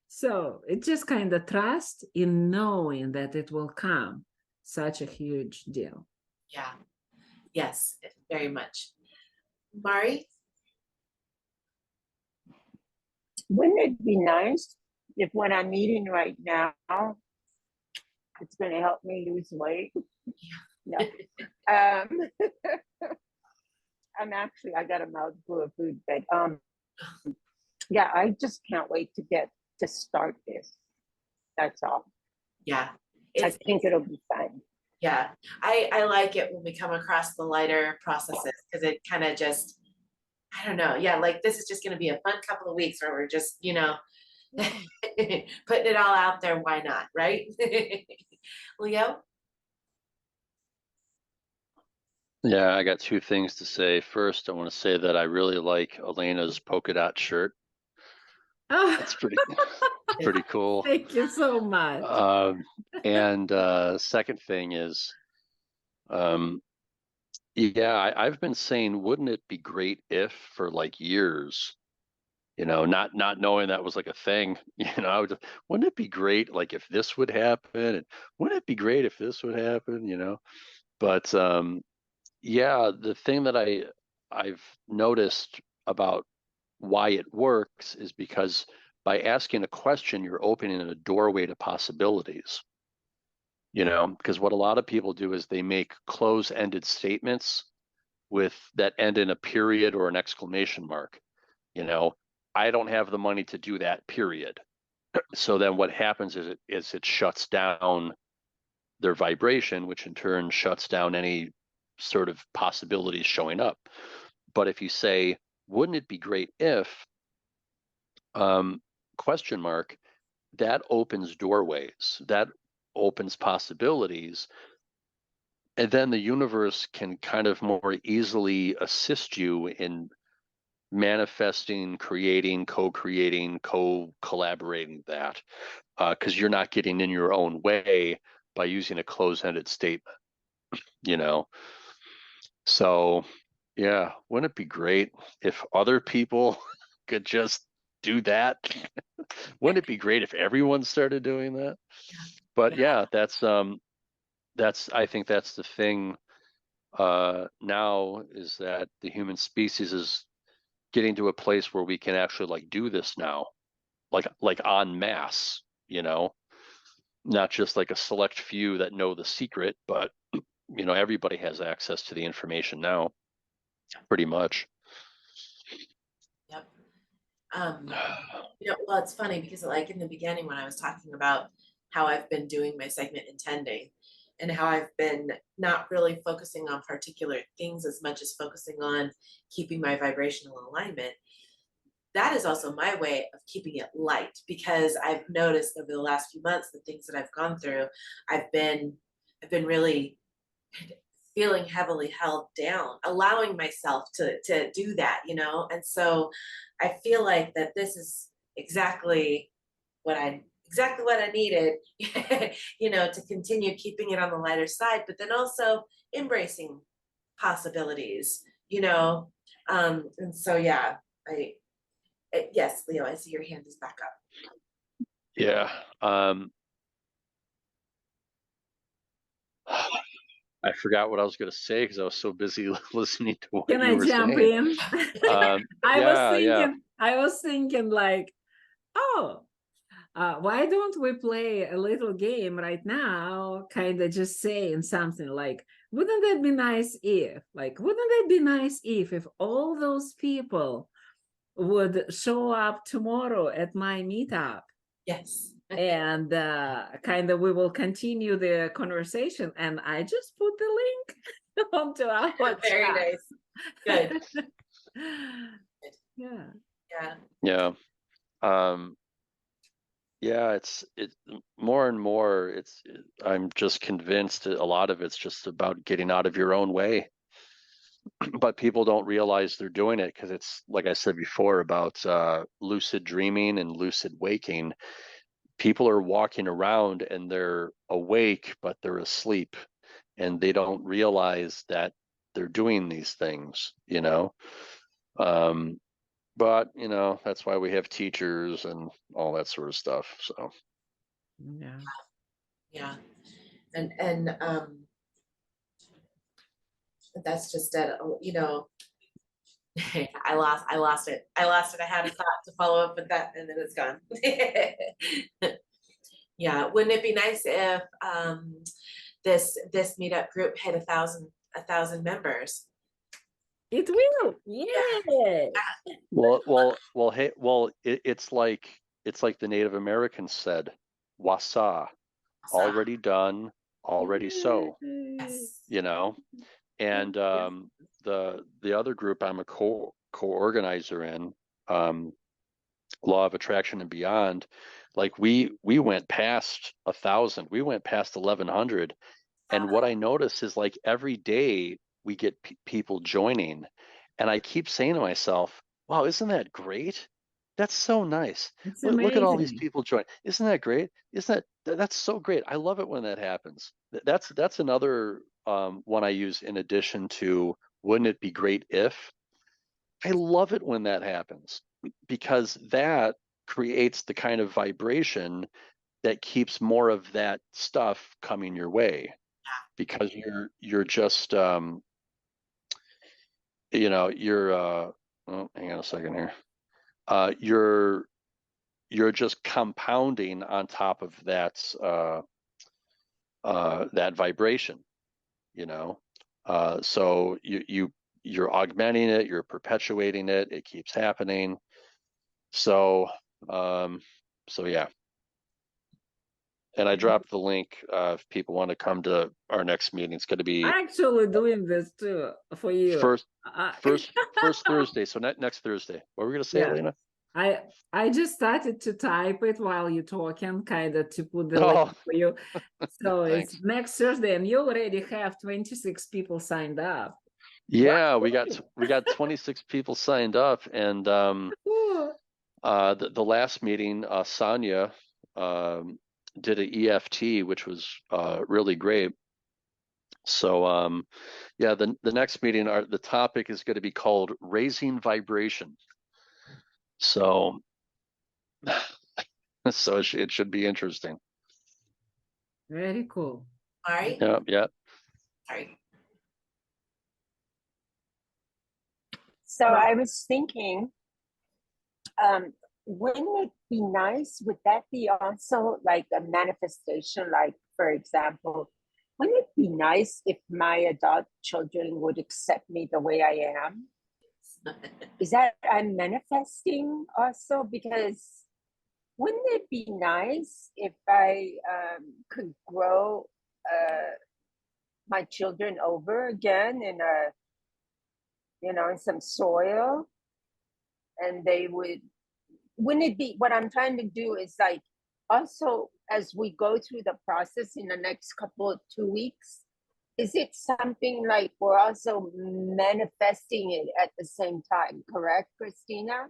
So it's just kind of trust in knowing that it will come. Such a huge deal. Yeah. Yes, very much. Mari? Wouldn't it be nice if what I'm eating right now, it's going to help me lose weight? No. I got a mouthful of food, but yeah, I just can't wait to start this. That's all. Yeah. I think it'll be fun. Yeah, I like it when we come across the lighter processes because it kind of just, I don't know. Yeah, like this is just going to be a fun couple of weeks where we're just, putting it all out there. Why not, right? Leo? Yeah, I got two things to say. First, I want to say that I really like Elena's polka dot shirt. Oh, That's pretty cool. thank you so much. And second thing is, yeah, I've been saying, wouldn't it be great if for like years, not knowing that was like a thing, wouldn't it be great like if this would happen, and wouldn't it be great if this would happen. But yeah, the thing that I've noticed about why it works is because by asking a question, you're opening a doorway to possibilities. Because what a lot of people do is they make close-ended statements with that end in a period or an exclamation mark. I don't have the money to do that, period. So then what happens is it shuts down their vibration, which in turn shuts down any sort of possibilities showing up. But if you say, wouldn't it be great if, question mark, that opens doorways, that opens possibilities. And then the universe can kind of more easily assist you in manifesting, creating, co-creating, co-collaborating that, because you're not getting in your own way by using a closed-ended statement. So yeah, wouldn't it be great if other people could just do that? Wouldn't it be great if everyone started doing that? But yeah, that's I think that's the thing now, is that the human species is getting to a place where we can actually like do this now, like en masse, not just like a select few that know the secret, but everybody has access to the information now, pretty much. Yep. Well, it's funny because like in the beginning when I was talking about how I've been doing my segment intending and how I've been not really focusing on particular things as much as focusing on keeping my vibrational alignment, that is also my way of keeping it light because I've noticed over the last few months the things that I've gone through, I've been really feeling heavily held down, allowing myself to do that, and so I feel like that this is exactly what I needed, to continue keeping it on the lighter side, but then also embracing possibilities, and so yeah, yes, Leo, I see your hand is back up. Yeah. I forgot what I was going to say because I was so busy listening to what Can you I were jump saying. in? Yeah. I was thinking like, oh, why don't we play a little game right now, kind of just saying something like, wouldn't that be nice if, if all those people would show up tomorrow at my meetup? Yes. And kind of we will continue the conversation. And I just put the link onto our Very chat. nice. Good. Yeah. Yeah. Yeah, it's more and more, I'm just convinced that a lot of it's just about getting out of your own way. But people don't realize they're doing it because it's, like I said before, about lucid dreaming and lucid waking. People are walking around and they're awake, but they're asleep. and they don't realize that they're doing these things, you know. But you know, that's why we have teachers and all that sort of stuff. So Yeah. Yeah, and that's just it, you know. I lost it. I had a thought to follow up with that and then it's gone. Yeah, wouldn't it be nice if this meetup group had a thousand members? It will. Yeah. hey, it's like the Native Americans said, "Wasa, So, already done, already so," yes. you know. And the other group I'm a co-organizer in, Law of Attraction and Beyond, like we went past 1,000, we went past 1,100, and what I notice is like every day we get people joining, and I keep saying to myself, "Wow, isn't that great? That's so nice. It's Look at all these amazing. people join. Isn't that great? Isn't that's so great? I love it when that happens." That's another one I use in addition to wouldn't it be great if? I love it when that happens because that creates the kind of vibration that keeps more of that stuff coming your way because you're just you know you're oh, hang on a second here, you're just compounding on top of that vibration, you know. So you're augmenting it, you're perpetuating it, it keeps happening. So so yeah. And I dropped the link if people want to come to our next meeting. It's going to be Actually doing this too for you. first Uh, first Thursday. So next Thursday. What were we going to say, yeah. Elena? I just started to type it while you're talking, kind of to put the link Oh, for you. So it's thanks. next Thursday, and you already have 26 people signed up. Yeah, we got 26 people signed up, and Ooh. the last meeting, Sonia did an EFT, which was really great. So yeah, the next meeting, the topic is going to be called Raising Vibration. So so it should be interesting. Very cool. All right, Yeah, yeah. sorry. So I was thinking, wouldn't it be nice? Would that be also like a manifestation? Like, for example, wouldn't it be nice if my adult children would accept me the way I am? Is that I'm manifesting also? Because wouldn't it be nice if I could grow my children over again in a, you know, in some soil, and they wouldn't it be, what I'm trying to do is like, also as we go through the process in the next couple of 2 weeks, is it something like we're also manifesting it at the same time, correct, Christina?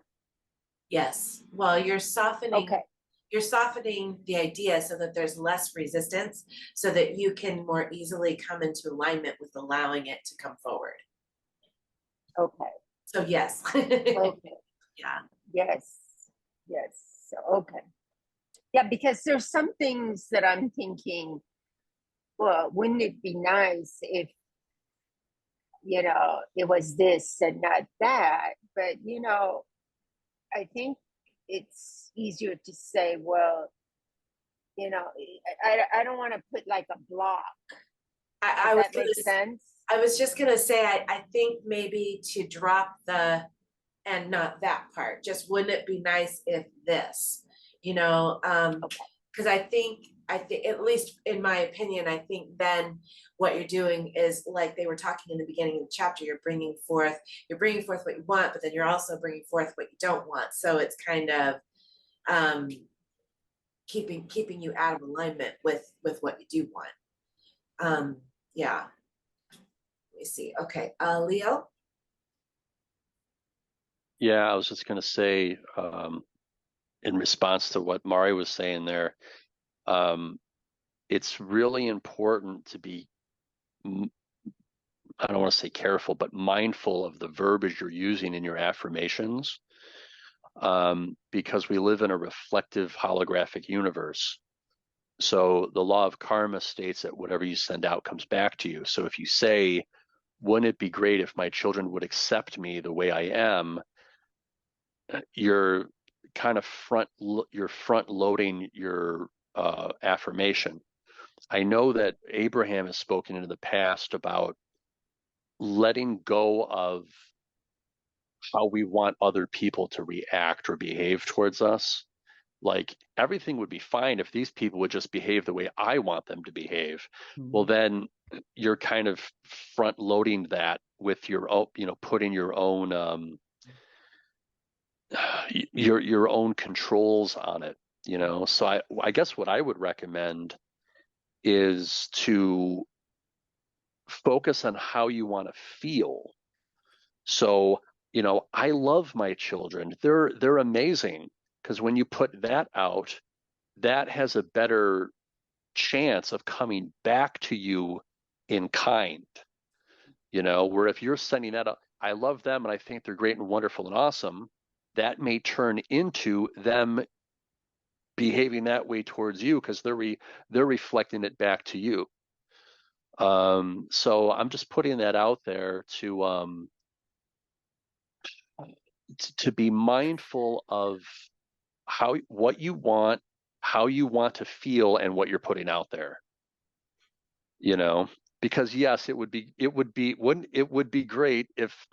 Yes, well, Okay. you're softening the idea so that there's less resistance, so that you can more easily come into alignment with allowing it to come forward. Okay. So yes. Okay. Yeah. Yes. Yes. So, okay. Yeah, because there's some things that I'm thinking, well, wouldn't it be nice if, you know, it was this and not that? But, you know, I think it's easier to say, well, you know, I don't want to put like a block. I Does was that gonna, make sense? I was just gonna say, I think maybe to drop the and not that part, just wouldn't it be nice if this, you know, Okay. because I think at least in my opinion, I think then what you're doing is like they were talking in the beginning of the chapter, you're bringing forth what you want, but then you're also bringing forth what you don't want. So it's kind of um, keeping you out of alignment with what you do want. Yeah. Let me see. Okay, Leo. Yeah, I was just going to say, in response to what Mari was saying there, it's really important to be I don't want to say careful, but mindful of the verbiage you're using in your affirmations, because we live in a reflective holographic universe. So the law of karma states that whatever you send out comes back to you. So if you say, wouldn't it be great if my children would accept me the way I am, you're kind of front loading your affirmation. I know that Abraham has spoken in the past about letting go of how we want other people to react or behave towards us. Like, everything would be fine if these people would just behave the way I want them to behave. Well, then you're kind of front loading that with your own, putting your own your own controls on it. So I guess what I would recommend is to focus on how you want to feel. So, I love my children. They're amazing, because when you put that out, that has a better chance of coming back to you in kind. Where if you're sending that up, I love them and I think they're great and wonderful and awesome, that may turn into them behaving that way towards you because they're reflecting it back to you. So I'm just putting that out there to be mindful of what you want, how you want to feel, and what you're putting out there. Because yes, it would be great if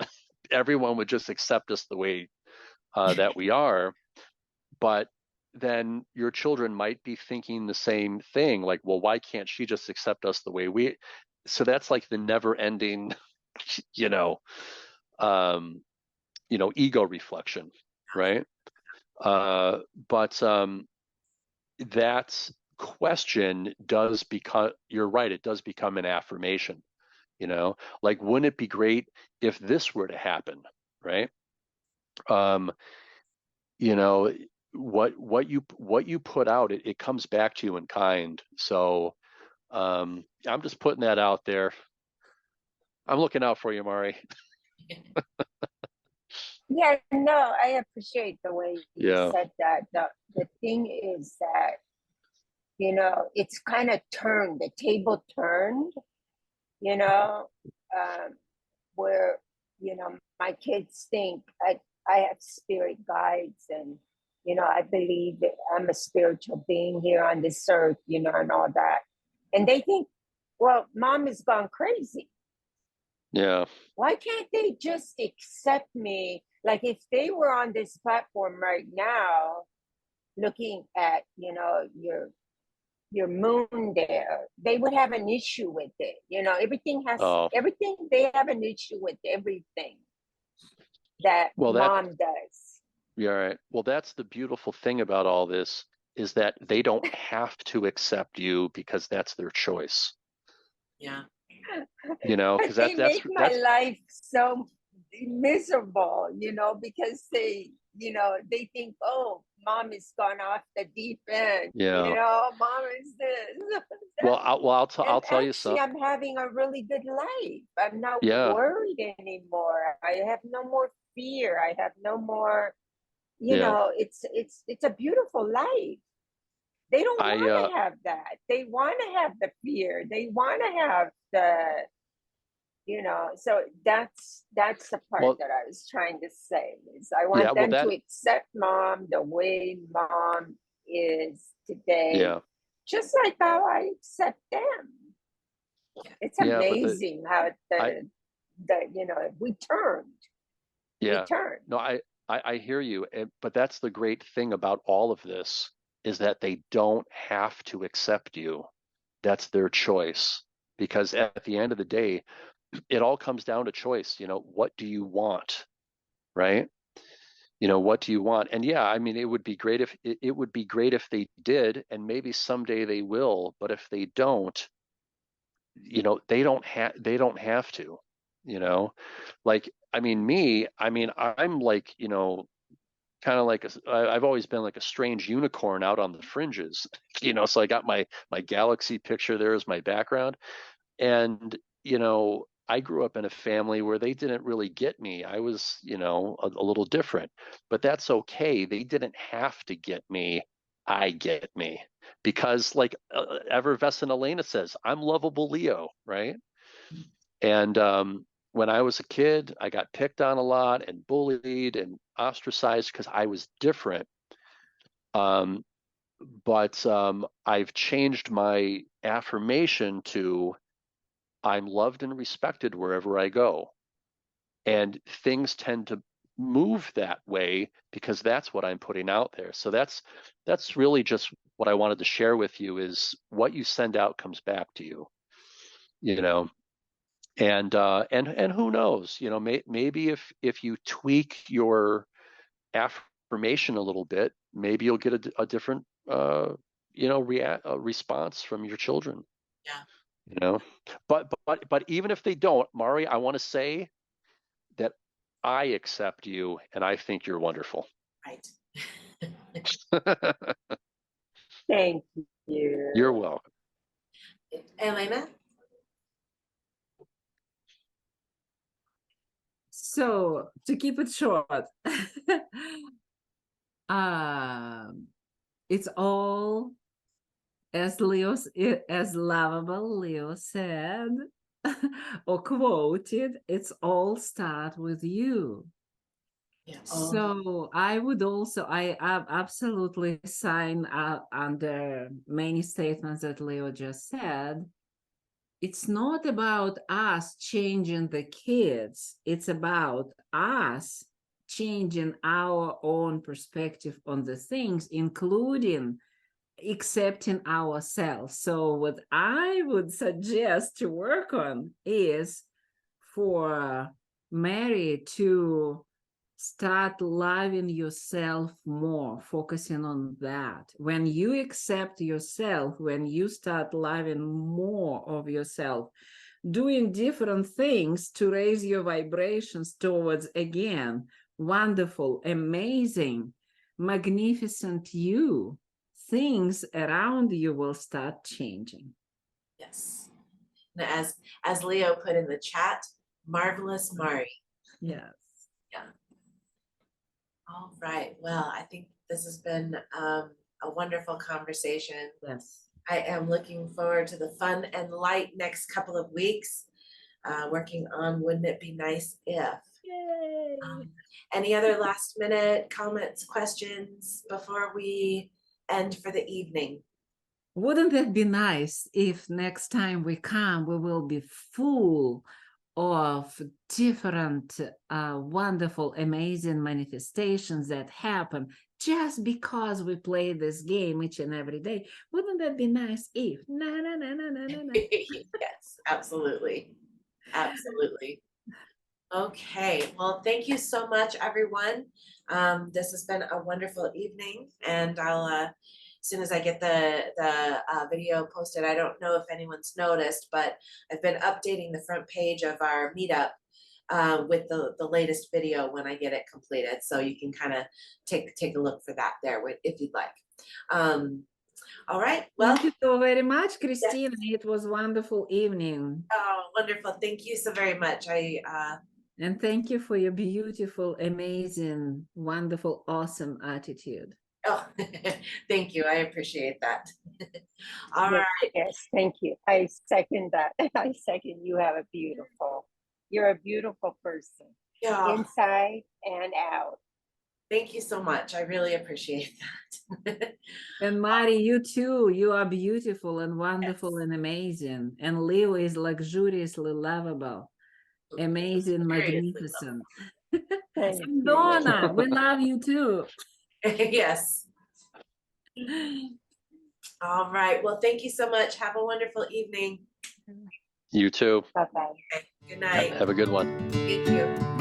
everyone would just accept us the way that we are, but then your children might be thinking the same thing, like, well, why can't she just accept us the way we? So that's like the never-ending, ego reflection, right? But that question does become, you're right, it does become an affirmation. Like, wouldn't it be great if this were to happen, right? What you put out, it comes back to you in kind. So I'm just putting that out there. I'm looking out for you, Mari. Yeah, no, I appreciate the way you Yeah. said that. The thing is that, it's kind of turned, the table turned, where, my kids think I have spirit guides, and, I believe that I'm a spiritual being here on this earth, and all that. And they think, well, mom has gone crazy. Yeah. Why can't they just accept me? Like, if they were on this platform right now, looking at, your moon there, they would have an issue with it. Everything, they have an issue with everything that mom does. Yeah, right. Well, that's the beautiful thing about all this, is that they don't have to accept you because that's their choice. Yeah. Because they make my that's life so miserable, because they think, oh, mom has gone off the deep end. Yeah. Mom is this. Well, I'll tell you Actually, something. I'm having a really good life. I'm not Yeah. worried anymore. I have no more fear. I have no more. Yeah. It's a beautiful life. They don't want to have that. They want to have the fear. They want to have so that's the part that I was trying to say, is I want them to accept mom the way mom is today, just like how I accept them. It's amazing how we turned. Yeah. We turned. No, I hear you, but that's the great thing about all of this, is that they don't have to accept you. That's their choice, because at the end of the day, it all comes down to choice. What do you want, right? What do you want? And yeah, I mean, it would be great if they did, and maybe someday they will. But if they don't, they don't have to. Like, I mean, I'm like, kind of like I've always been like a strange unicorn out on the fringes. So I got my galaxy picture there as my background, and you know, I grew up in a family where they didn't really get me. I was, you know, a little different, but that's okay. They didn't have to get me. I get me because, like Evervescent Elena says, I'm lovable Leo, right? And when I was a kid, I got picked on a lot and bullied and ostracized because I was different. But I've changed my affirmation to I'm loved and respected wherever I go. And things tend to move that way because that's what I'm putting out there. So that's really just what I wanted to share with you is what you send out comes back to you, you know. And who knows, you know, maybe if you tweak your affirmation a little bit, maybe you'll get a different you know, response from your children. Yeah. You know, but even if they don't, Mari, I want to say that I accept you and I think you're wonderful. Right. Thank you. You're welcome. Elena? So to keep it short, it's all as lovable Leo said or quoted, it's all start with you. Yeah. So I would also, I absolutely sign up under many statements that Leo just said. It's not about us changing the kids. It's about us changing our own perspective on the things, including accepting ourselves. So what I would suggest to work on is for Mary to start loving yourself more, focusing on that. When you accept yourself, when you start loving more of yourself, doing different things to raise your vibrations towards, again, wonderful, amazing, magnificent you, things around you will start changing. Yes. And as Leo put in the chat, marvelous Mari. Yes. Yeah. All right. Well, I think this has been a wonderful conversation. Yes. I am looking forward to the fun and light next couple of weeks, working on Wouldn't It Be Nice If. Yay. Any other last minute comments, questions before we end for the evening? Wouldn't that be nice if next time we come, we will be full of different wonderful, amazing manifestations that happen just because we play this game each and every day? Wouldn't that be nice if? Na, na, na, na, na, na, na. Yes, absolutely. Absolutely. Okay, well, thank you so much, everyone. This has been a wonderful evening, and I'll as soon as I get the video posted, I don't know if anyone's noticed, but I've been updating the front page of our meetup with the latest video when I get it completed, so you can kind of take a look for that there if you'd like. All right, well. Thank you so very much, Christina. Yes. It was a wonderful evening. Oh, wonderful. Thank you so very much. And thank you for your beautiful, amazing, wonderful, awesome attitude. Oh, thank you. I appreciate that. All yes, right. Yes, thank you. I second that. I second you're a beautiful person. Yeah. Inside and out. Thank you so much. I really appreciate that. And Mari, you too. You are beautiful and wonderful, yes, and amazing. And Leo is luxuriously lovable, amazing, magnificent. And Donna, we love you too. Yes. All right. Well, thank you so much. Have a wonderful evening. You too. Bye-bye. Okay. Good night. Have a good one. Thank you.